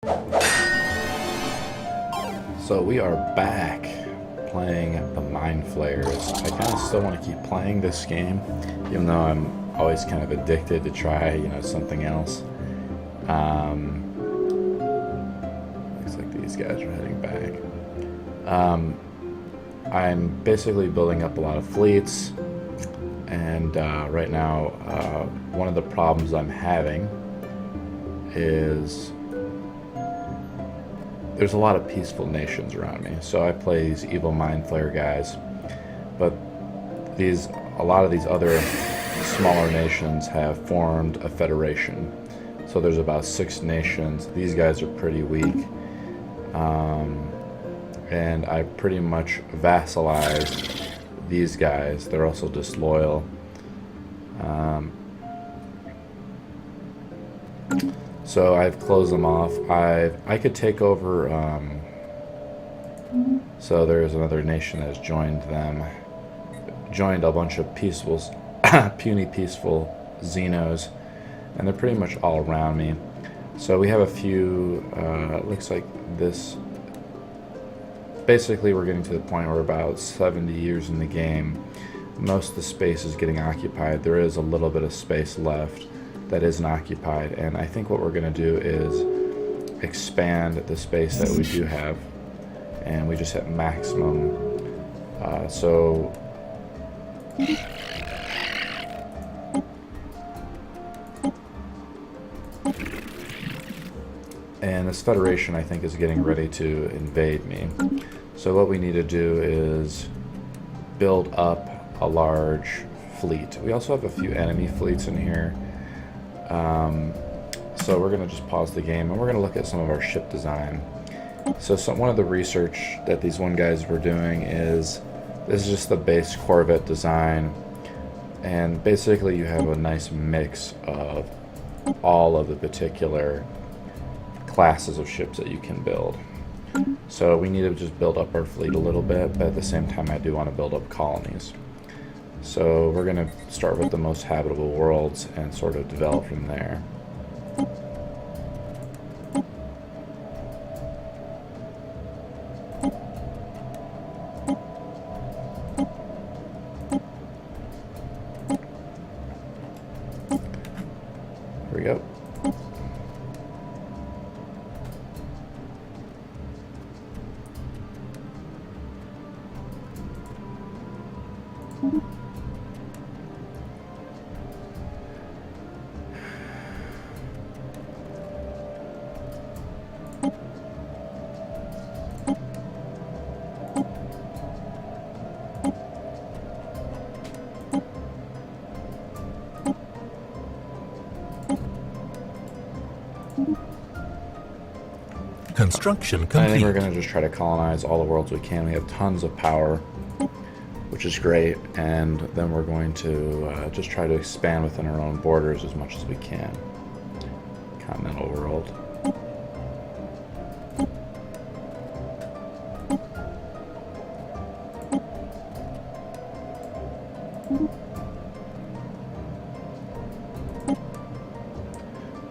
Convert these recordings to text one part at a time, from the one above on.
So we are back playing the Flayers. I kind of still want to keep playing this game, even though I'm always kind of addicted to try, something else. Looks like these guys are heading back. I'm basically building up a lot of fleets, and right now, one of the problems I'm having is there's a lot of peaceful nations around me. So I play these evil mind flayer guys, but a lot of these other smaller nations have formed a federation. So there's about 6 nations. These guys are pretty weak, and I pretty much vassalized these guys. They're also disloyal. So I've closed them off. I could take over. So there's another nation that has joined them. Joined a bunch of peaceful, puny peaceful Xenos, and they're pretty much all around me. So we have a few. Looks like this. Basically, we're getting to the point where about 70 years in the game, most of the space is getting occupied. There is a little bit of space left that isn't occupied, and I think what we're going to do is expand the space that we do have, and we just hit maximum. And this Federation, I think, is getting ready to invade me. So what we need to do is build up a large fleet. We also have a few enemy fleets in here. So we're going to just pause the game, and we're going to look at some of our ship design. So one of the research that these guys were doing is, this is just the base Corvette design, and basically you have a nice mix of all of the particular classes of ships that you can build. So we need to just build up our fleet a little bit, but at the same time I do want to build up colonies. So we're going to start with the most habitable worlds and sort of develop from there. Here we go. Construction complete. I think we're going to just try to colonize all the worlds we can. We have tons of power, which is great, and then we're going to just try to expand within our own borders as much as we can. Continental world.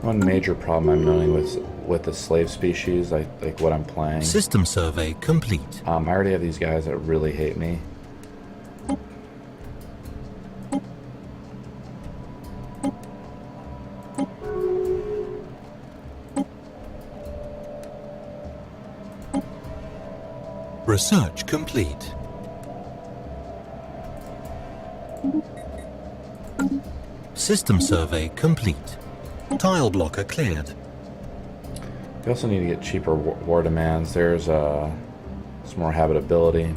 One major problem I'm noting with the slave species, like what I'm playing. System survey complete. I already have these guys that really hate me. Research complete. System survey complete. Tile blocker cleared. We also need to get cheaper war demands. There's some more habitability,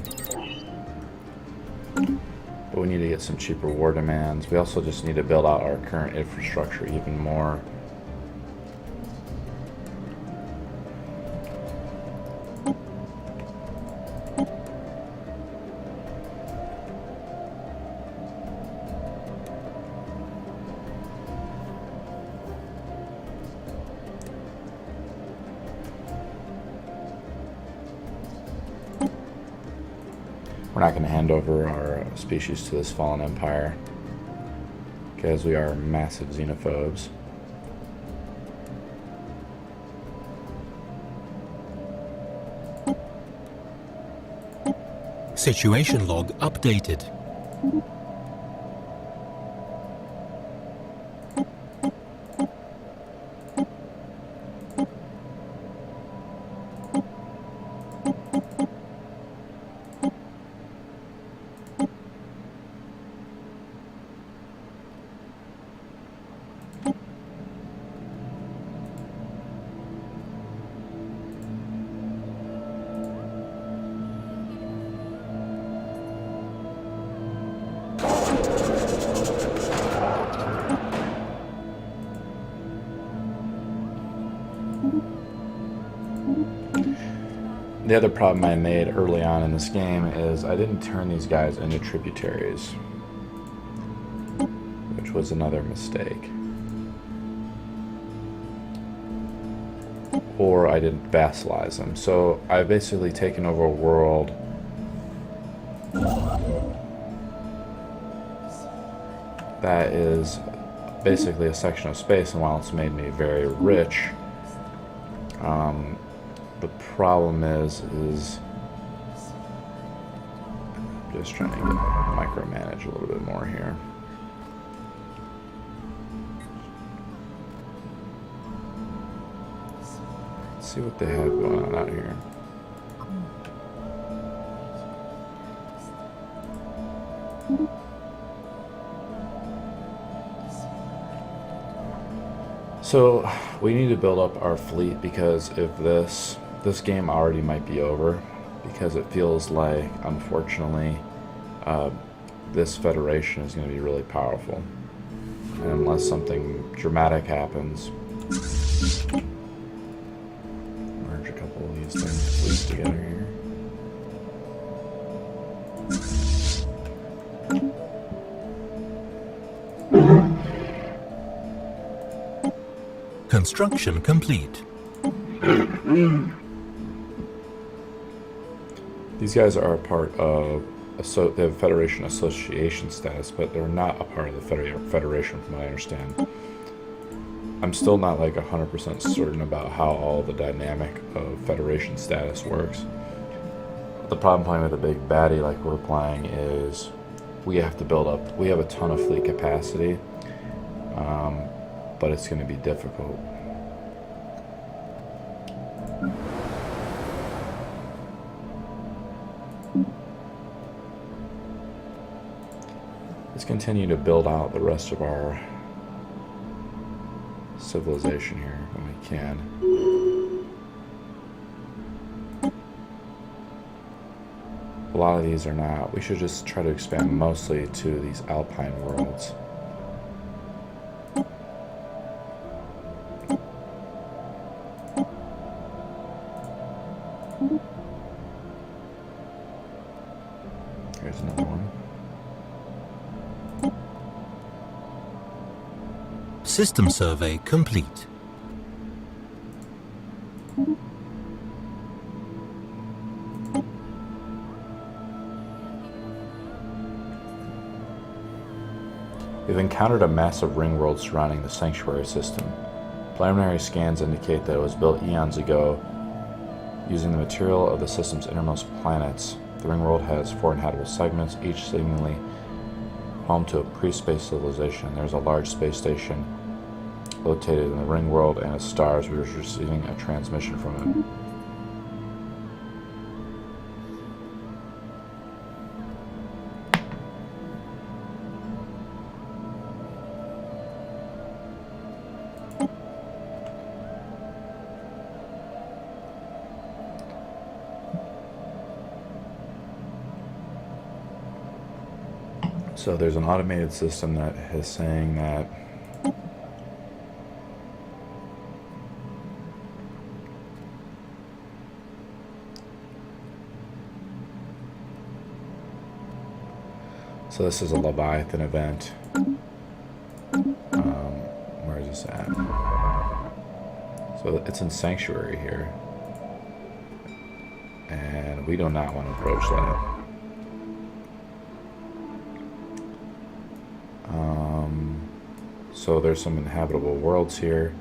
but we need to get some cheaper war demands. We also just need to build out our current infrastructure even more. We're not going to hand over our species to this fallen empire, because we are massive xenophobes. Situation log updated. The other problem I made early on in this game is I didn't turn these guys into tributaries, which was another mistake. Or I didn't vassalize them. So I've basically taken over a world that is basically a section of space, and while it's made me very rich, the problem is I'm just trying to micromanage a little bit more here. Let's see what they have going on out here. So we need to build up our fleet, because if this game already might be over, because it feels like, unfortunately, this Federation is going to be really powerful. And unless something dramatic happens, merge a couple of these fleets together here. Construction complete. These guys are a part of, they have Federation Association status, but they're not a part of the Federation from what I understand. I'm still not like 100% certain about how all the dynamic of Federation status works. The problem playing with a big baddie like we're playing is we have to build up, we have a ton of fleet capacity, but it's going to be difficult. Let's continue to build out the rest of our civilization here when we can. A lot of these are not. We should just try to expand mostly to these alpine worlds. Here's another one. System survey complete. We've encountered a massive ring world surrounding the sanctuary system. Preliminary scans indicate that it was built eons ago using the material of the system's innermost planets. The ring world has 4 inhabitable segments, each seemingly home to a pre-space civilization. There's a large space station located in the ring world and its stars. We were receiving a transmission from it. So there's an automated system that is saying that so this is a Leviathan event. Where is this at? So it's in Sanctuary here. And we do not want to approach that. So there's some inhabitable worlds here.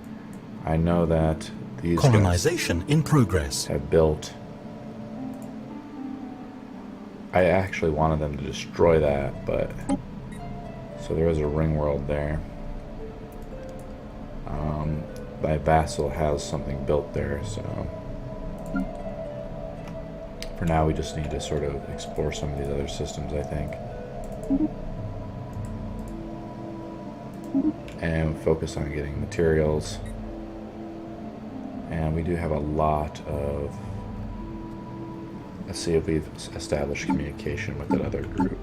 I know that these colonization in progress have built I actually wanted them to destroy that, but... So there is a ring world there. My vassal has something built there, so... For now, we just need to sort of explore some of these other systems, I think. And focus on getting materials. And we do have a lot of... Let's see if we've established communication with that other group.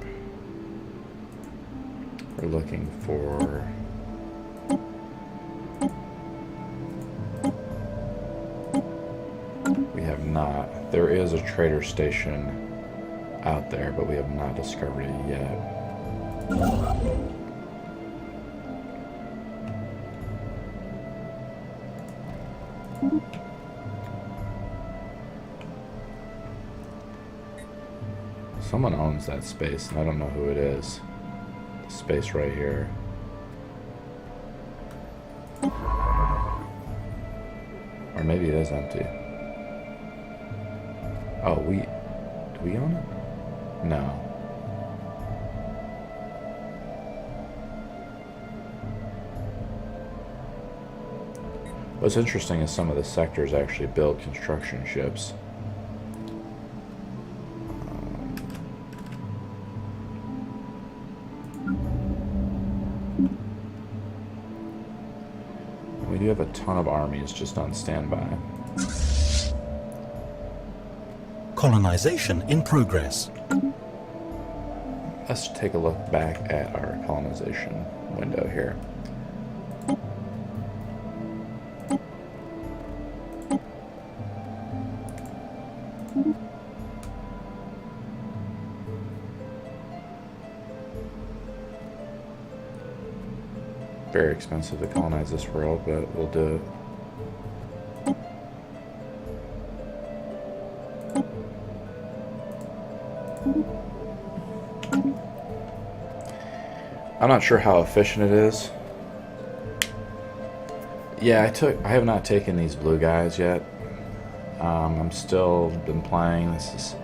We're looking for... We have not. There is a trader station out there, but we have not discovered it yet. Someone owns that space, and I don't know who it is. The space right here. Or maybe it is empty. Oh, do we own it? No. What's interesting is some of the sectors actually build construction ships. We do have a ton of armies just on standby. Colonization in progress. Let's take a look back at our colonization window here. Very expensive to colonize this world, but we'll do it. I'm not sure how efficient it is. Yeah, I have not taken these blue guys yet. I'm still been playing. This is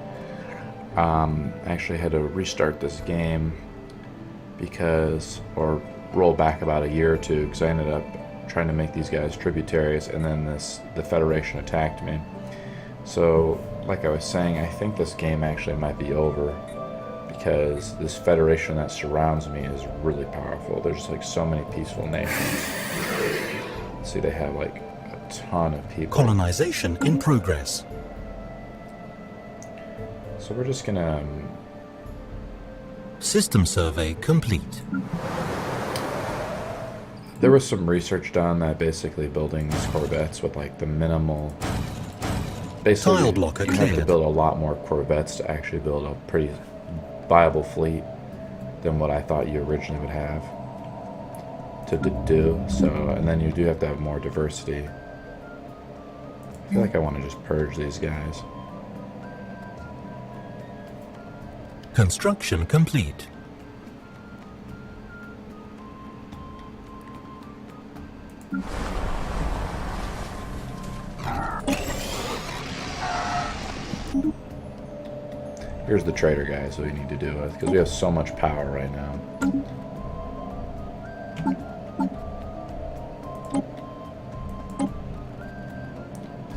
actually had to restart this game because, or roll back about a year or two, because I ended up trying to make these guys tributaries, and then the Federation attacked me. So, like I was saying, I think this game actually might be over, because this Federation that surrounds me is really powerful. There's like so many peaceful nations. See, they have like a ton of people. Colonization in progress. So we're just gonna... System survey complete. There was some research done that basically building these corvettes with like the minimal... Basically, Tile blocker you have to cleared. build a lot more corvettes to actually build a pretty viable fleet than what I thought you originally would have to do. So, and then you do have to have more diversity. I feel like I want to just purge these guys. Construction complete. Here's the trader guys that we need to do with, because we have so much power right now.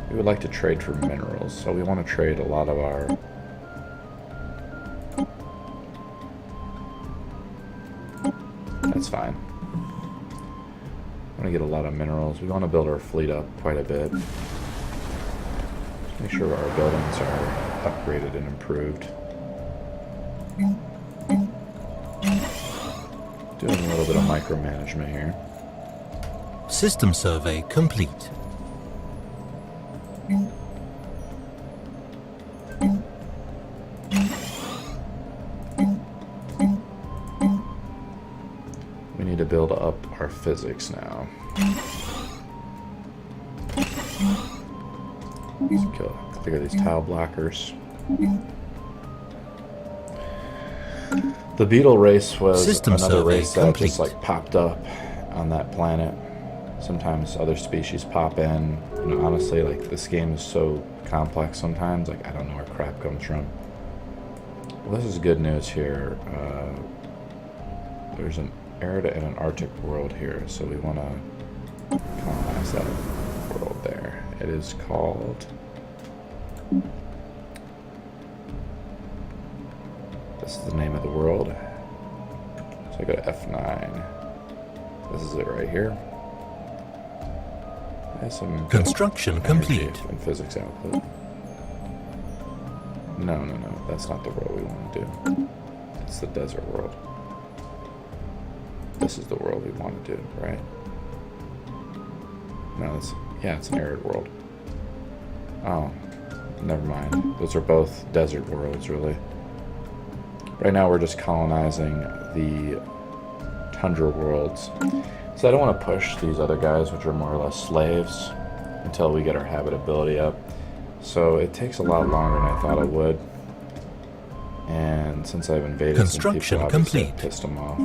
We would like to trade for minerals, so we want to trade a lot of our... That's fine. I want to get a lot of minerals. We want to build our fleet up quite a bit. Make sure our buildings are upgraded and improved. Doing a little bit of micromanagement here. System survey complete. We need to build up our physics now. Let's clear these tile blockers. The beetle race was System another survey race that complete. just like popped up on that planet. Sometimes other species pop in. You know, honestly, like this game is so complex sometimes, like I don't know where crap comes from. Well, this is good news here. There's an arid and an Arctic world here, so we want to colonize that world there. It is called... This is the name of the world. So I go to F9. This is it right here. There's some Construction complete. and physics output. No, that's not the world we want to do. It's the desert world. This is the world we want to do, right? No, it's an arid world. Oh, never mind. Those are both desert worlds, really. Right now we're just colonizing the tundra worlds. So I don't want to push these other guys, which are more or less slaves, until we get our habitability up. So it takes a lot longer than I thought it would. And since I've invaded Construction some people, obviously complete. I pissed them off.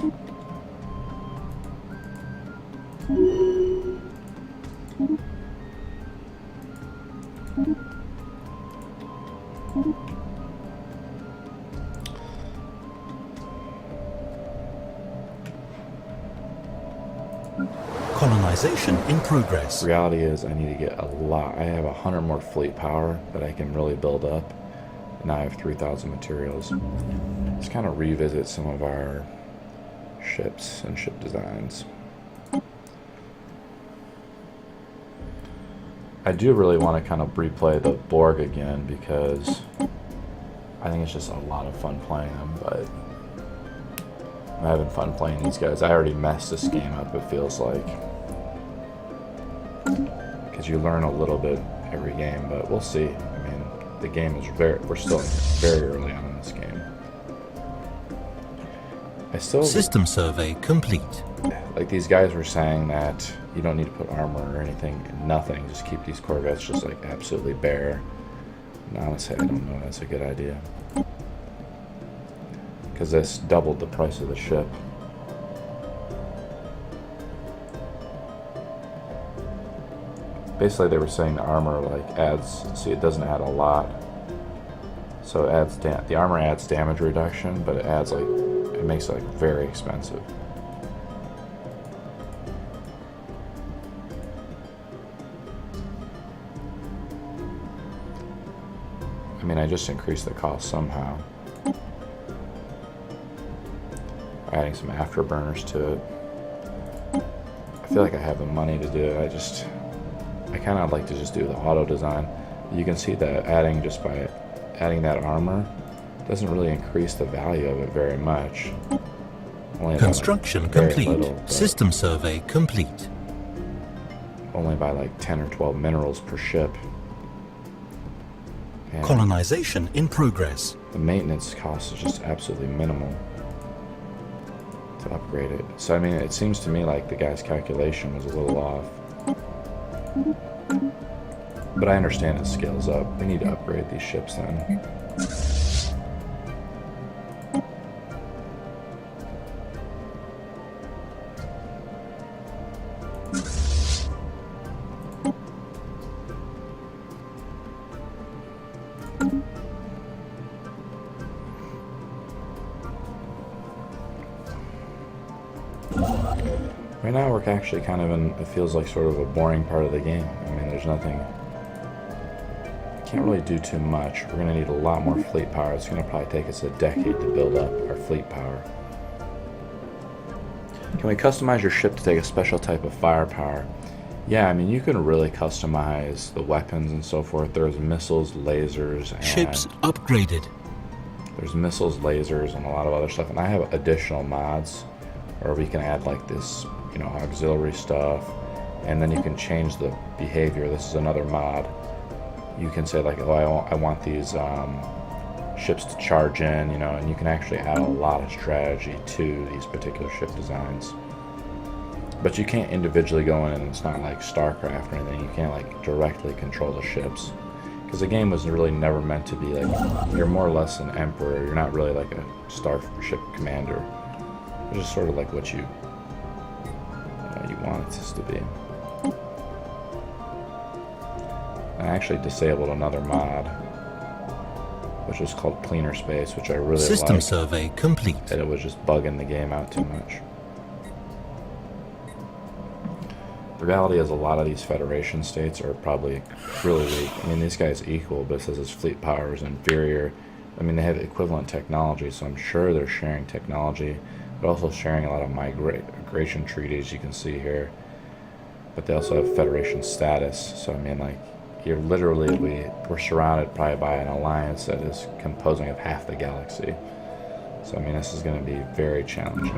Colonization in progress. Reality is I need to get a lot. I have 100 more fleet power that I can really build up. And now I have 3,000 materials. Let's kind of revisit some of our ships and ship designs. I do really want to kind of replay the Borg again because I think it's just a lot of fun playing them, but I'm having fun playing these guys. I already messed this game up, it feels like. Because you learn a little bit every game, but we'll see. I mean, the game is we're still very early on in this game. System survey complete. Like these guys were saying that you don't need to put armor or anything, nothing, just keep these Corvettes just like absolutely bare. And honestly, I don't know if that's a good idea. Because this doubled the price of the ship. Basically, they were saying the armor like adds. See, it doesn't add a lot. So it adds the armor adds damage reduction, but it adds like it makes it like very expensive. I mean, I just increased the cost somehow. Adding some afterburners to it. I feel like I have the money to do it. I kind of like to just do the auto design. You can see that just by adding that armor doesn't really increase the value of it very much. Only Construction like very complete. little, System survey complete. only by like 10 or 12 minerals per ship. And Colonization in progress. the maintenance cost is just absolutely minimal to upgrade it. So I mean, it seems to me like the guy's calculation was a little off. But I understand it scales up. We need to upgrade these ships then. Right now we're actually kind of in, it feels like sort of a boring part of the game. I mean, there's nothing, can't really do too much. We're going to need a lot more fleet power. It's going to probably take us a decade to build up our fleet power. Can we customize your ship to take a special type of firepower? Yeah, I mean, you can really customize the weapons and so forth. There's missiles, lasers, and Ships upgraded. there's missiles, lasers, and a lot of other stuff. And I have additional mods where we can add like this, you know, auxiliary stuff, and then you can change the behavior. This is another mod. You can say like, oh, I want these ships to charge in, you know, and you can actually add a lot of strategy to these particular ship designs. But you can't individually go in, and it's not like StarCraft or anything. You can't like directly control the ships, because the game was really never meant to be like, you're more or less an emperor. You're not really like a starship commander. It's just sort of like what you want it to be. I actually disabled another mod which is called cleaner space, which I really System liked. survey complete. And it was just bugging the game out too much. The reality is a lot of these Federation states are probably really weak. I mean, these guys equal, but it says his fleet power is inferior. I mean, they have equivalent technology, so I'm sure they're sharing technology, but also sharing a lot of migration treaties you can see here. But they also have Federation status, so I mean, like, you're literally, we're surrounded probably by an alliance that is composing of half the galaxy. So I mean, this is going to be very challenging.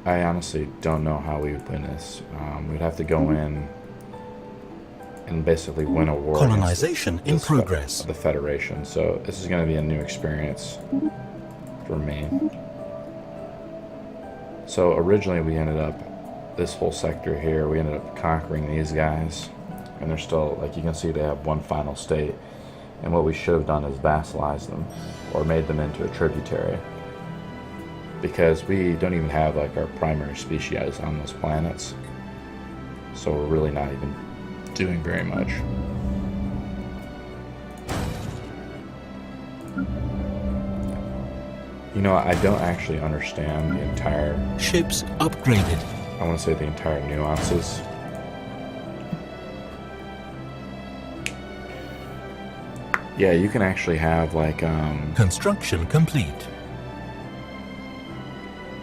I honestly don't know how we would win this. We'd have to go in and basically win a war. Colonization in progress. The Federation. So this is going to be a new experience for me. So originally we ended up, this whole sector here, we ended up conquering these guys. And they're still, like you can see, they have one final state. And what we should have done is vassalize them or made them into a tributary. Because we don't even have like our primary species on those planets. So we're really not even doing very much. You know, I don't actually understand the entire... Ships upgraded. I want to say the entire nuances. Yeah, you can actually have like... Construction complete.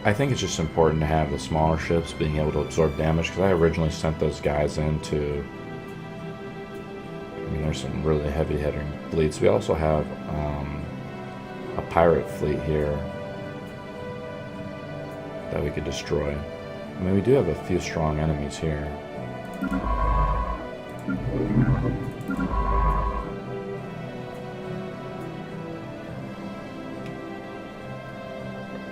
I think it's just important to have the smaller ships being able to absorb damage, because I originally sent those guys into... I mean, there's some really heavy-hitting fleets. We also have a pirate fleet here that we could destroy. I mean, we do have a few strong enemies here.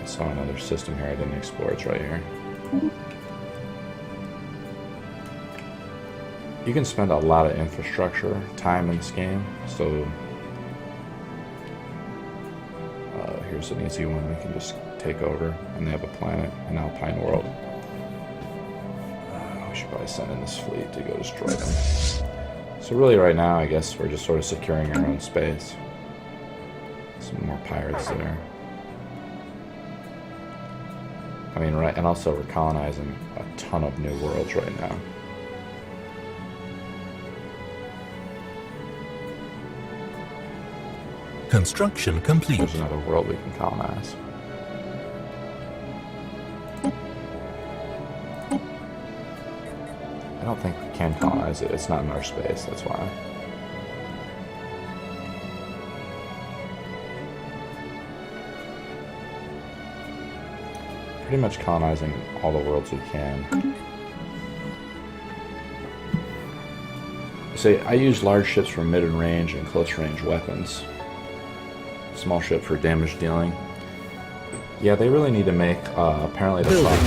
I saw another system here I didn't explore. It's right here. You can spend a lot of infrastructure time in this game, so here's an easy one we can just take over, and they have a planet, an alpine world. We should probably send in this fleet to go destroy them. So really right now, I guess we're just sort of securing our own space. Some more pirates there. I mean, right, and also we're colonizing a ton of new worlds right now. Construction complete. There's another world we can colonize. I don't think we can colonize it. It's not in our space, that's why. Pretty much colonizing all the worlds we can. So I use large ships for mid-range and close-range weapons. Small ship for damage dealing. Yeah, they really need to make, apparently the Building.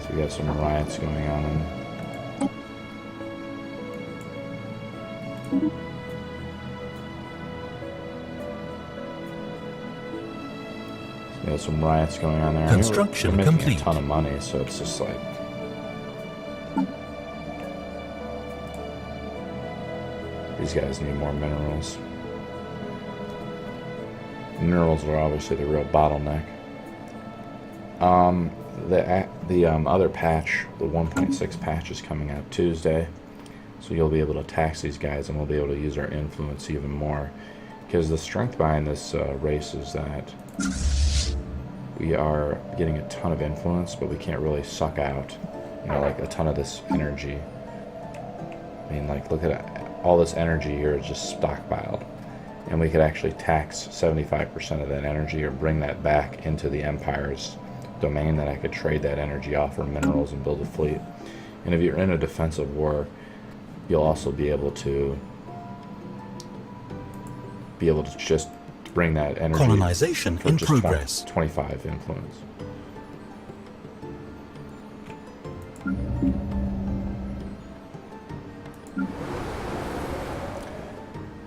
So we have some riots going on. We have some riots going on there. Construction we're making complete. a ton of money, so it's just like... These guys need more minerals. Minerals are obviously the real bottleneck. The other patch, the 1.6 patch, is coming out Tuesday, so you'll be able to tax these guys, and we'll be able to use our influence even more. Because the strength behind this race is that we are getting a ton of influence, but we can't really suck out, you know, like a ton of this energy. I mean, like, look at it. All this energy here is just stockpiled. And we could actually tax 75% of that energy or bring that back into the Empire's domain, that I could trade that energy off for minerals and build a fleet. And if you're in a defensive war, you'll also be able to just bring that energy. Colonization in progress. 25 influence.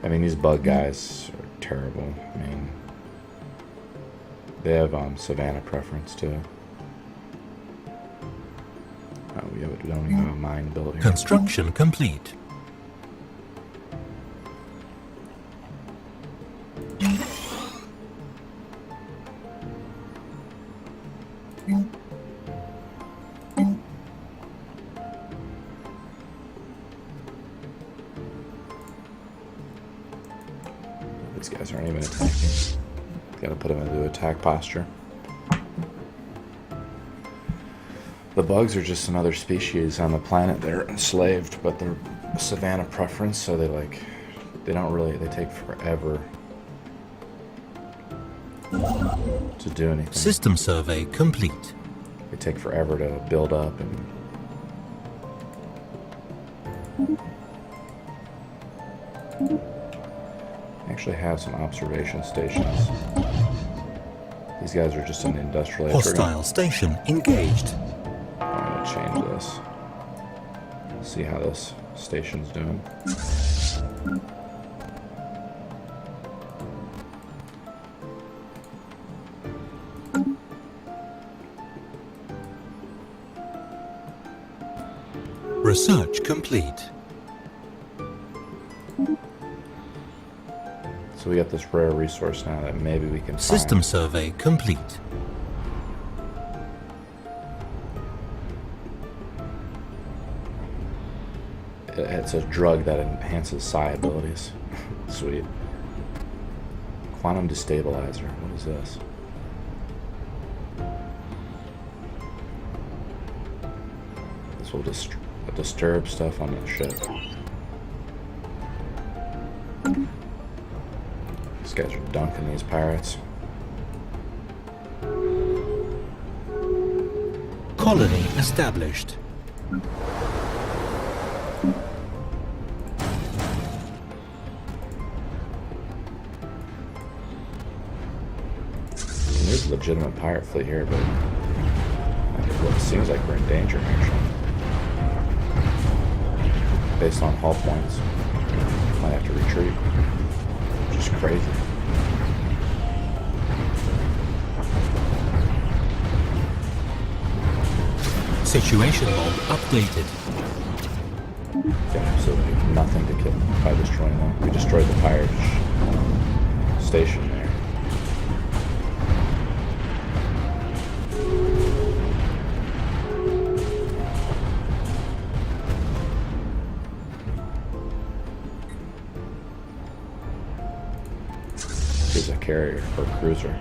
I mean, these bug guys are terrible. I mean, They have Savannah preference too. Oh, yeah, but we don't even have a mine building. Construction complete. These guys aren't even attacking. Gotta put them into attack posture. The bugs are just another species on the planet. They're enslaved, but they're Savannah preference, so they take forever to do anything. System survey complete. They take forever to build up and actually have some observation stations. These guys are just in the industrial age. Hostile station engaged. I'm going to change this. See how this station's doing. Research complete. So we got this rare resource now that maybe we can System find. survey complete. It's a drug that enhances psi abilities. Sweet. Quantum destabilizer. What is this? This will disturb stuff on the ship. These guys are dunking these pirates. Colony established. There's a legitimate pirate fleet here, but it seems like we're in danger, actually. Based on hull points. Might have to retreat. Which is crazy. Situation log updated. Got absolutely nothing to kill by destroying them. We destroyed the pirate station there. Here's a carrier or cruiser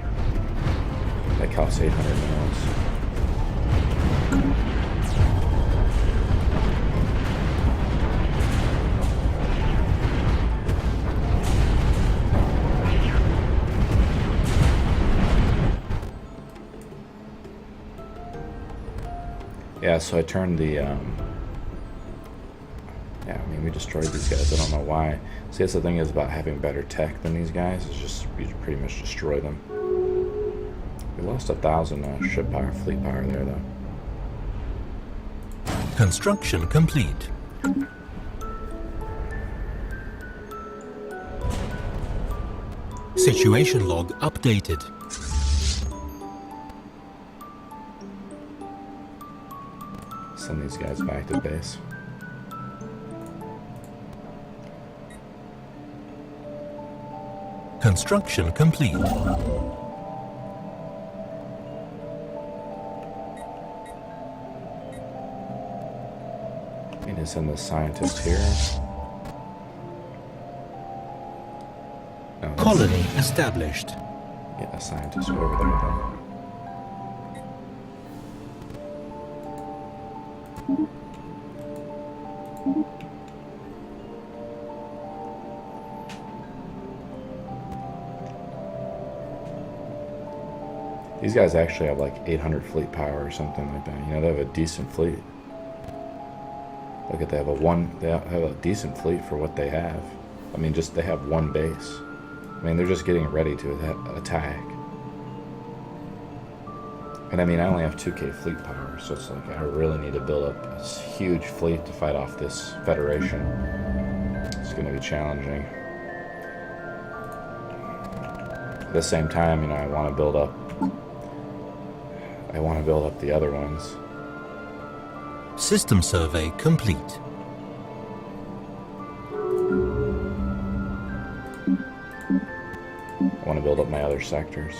that costs 800 minerals. Yeah, so I turned the, yeah, I mean, we destroyed these guys. I don't know why. See, that's the thing is about having better tech than these guys. Is just, you pretty much destroy them. We lost 1,000 ship power, fleet power there, though. Construction complete. Situation log updated. Send these guys back to base. Construction complete. We need to send the scientist here. No, Colony established. yeah, a scientist over there then. These guys actually have like 800 fleet power or something like that. You know, they have a decent fleet. Look at, they have a decent fleet for what they have. I mean, just they have one base. I mean, they're just getting ready to attack. And I mean, I only have 2k fleet power, so it's like I really need to build up a huge fleet to fight off this Federation. It's going to be challenging. At the same time, you know, I want to build up I want to build up the other ones. System survey complete. I want to build up my other sectors.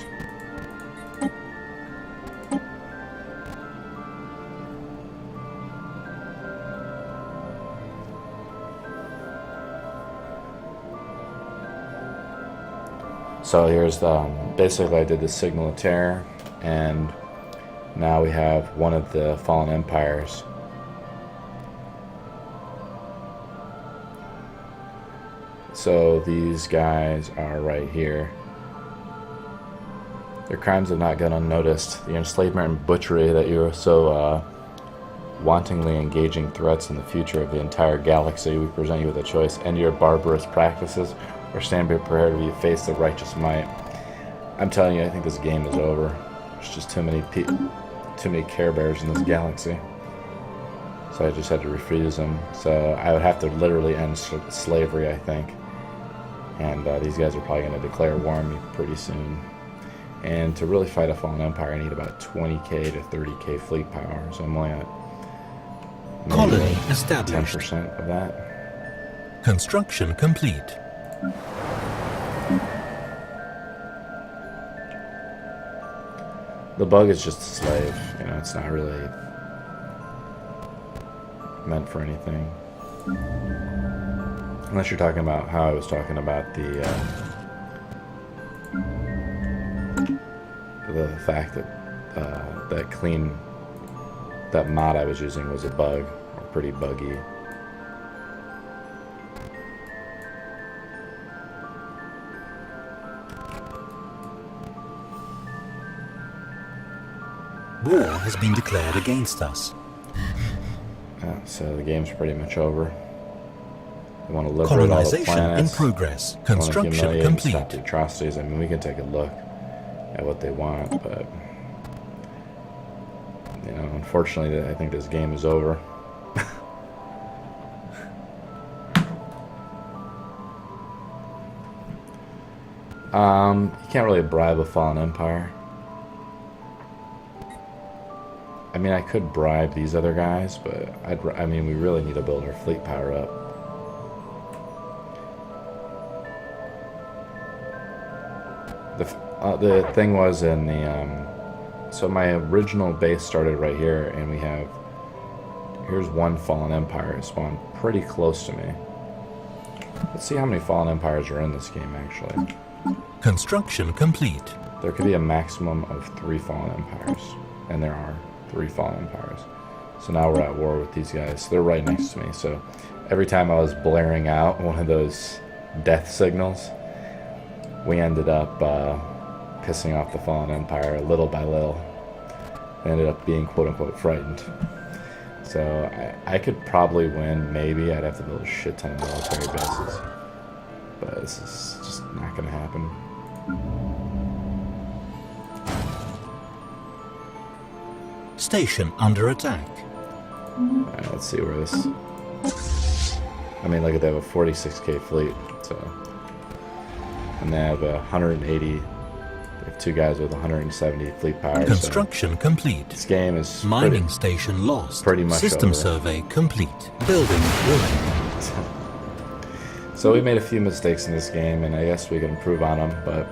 So here's the, basically I did the signal of terror, and now we have one of the fallen empires. So these guys are right here. Their crimes have not gone unnoticed. The enslavement and butchery that you are so wantonly engaging threats in the future of the entire galaxy. We present you with a choice: end your barbarous practices, or stand prepared to face the righteous might. I'm telling you, I think this game is over. There's just too many Care Bears in this galaxy. So I just had to refuse them. So I would have to literally end slavery, I think. And these guys are probably going to declare war on me pretty soon. And to really fight a fallen empire, I need about 20k to 30k fleet power. So I'm only at Colony established. 10% of that. Construction complete. The bug is just a slave. You know, it's not really meant for anything. Unless you're talking about how I was talking about the fact that that mod I was using was a bug, or pretty buggy. War has been declared against us. So the game's pretty much over. We want to liberate all the Colonization planets. in progress. We want to Construction humiliate and complete. stop the atrocities. I mean, we can take a look at what they want, but you know, unfortunately, I think this game is over. You can't really bribe a fallen empire. I mean, I could bribe these other guys, but I mean, we really need to build our fleet power up. The thing was in the so my original base started right here, and here's one fallen empire. It spawned pretty close to me. Let's see how many fallen empires are in this game, actually. Construction complete. There could be a maximum of 3 fallen empires, and there are 3 fallen empires. So now we're at war with these guys. They're right next to me, so every time I was blaring out one of those death signals, we ended up pissing off the fallen empire little by little. They ended up being quote-unquote frightened. So I could probably win, maybe. I'd have to build a shit ton of military bases. But this is just not going to happen. Station under attack. Alright, let's see where this... I mean, look at that, they have a 46k fleet, so... And they have 180... They have 2 guys with 170 fleet power. Construction complete. This game is Mining station lost. pretty much System over. survey complete. Building ruined. So we made a few mistakes in this game, and I guess we can improve on them, but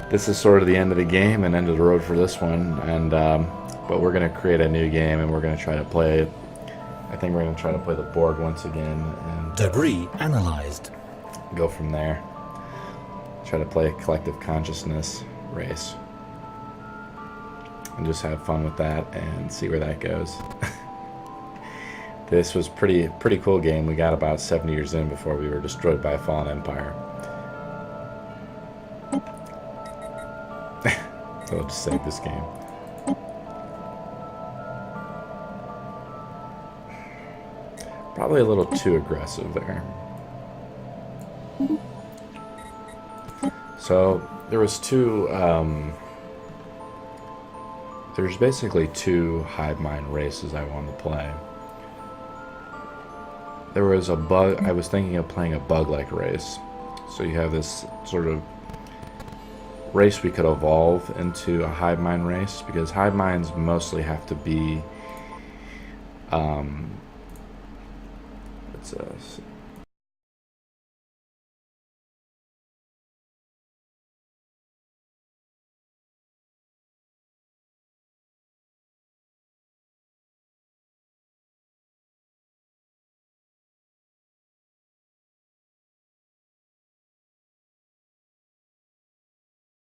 this is sort of the end of the game and end of the road for this one. And but we're going to create a new game, and we're going to try to play it. I think we're going to try to play the board once again and Debris analyzed. go from there. Try to play a collective consciousness race and just have fun with that and see where that goes. This was pretty cool game. We got about 70 years in before we were destroyed by a fallen empire. So I'll just save this game. Probably a little too aggressive there. So there was there's basically 2 hive mind races I wanted to play. There was a bug. I was thinking of playing a bug-like race. So you have this sort of race we could evolve into a hive mind race, because hive minds mostly have to be it's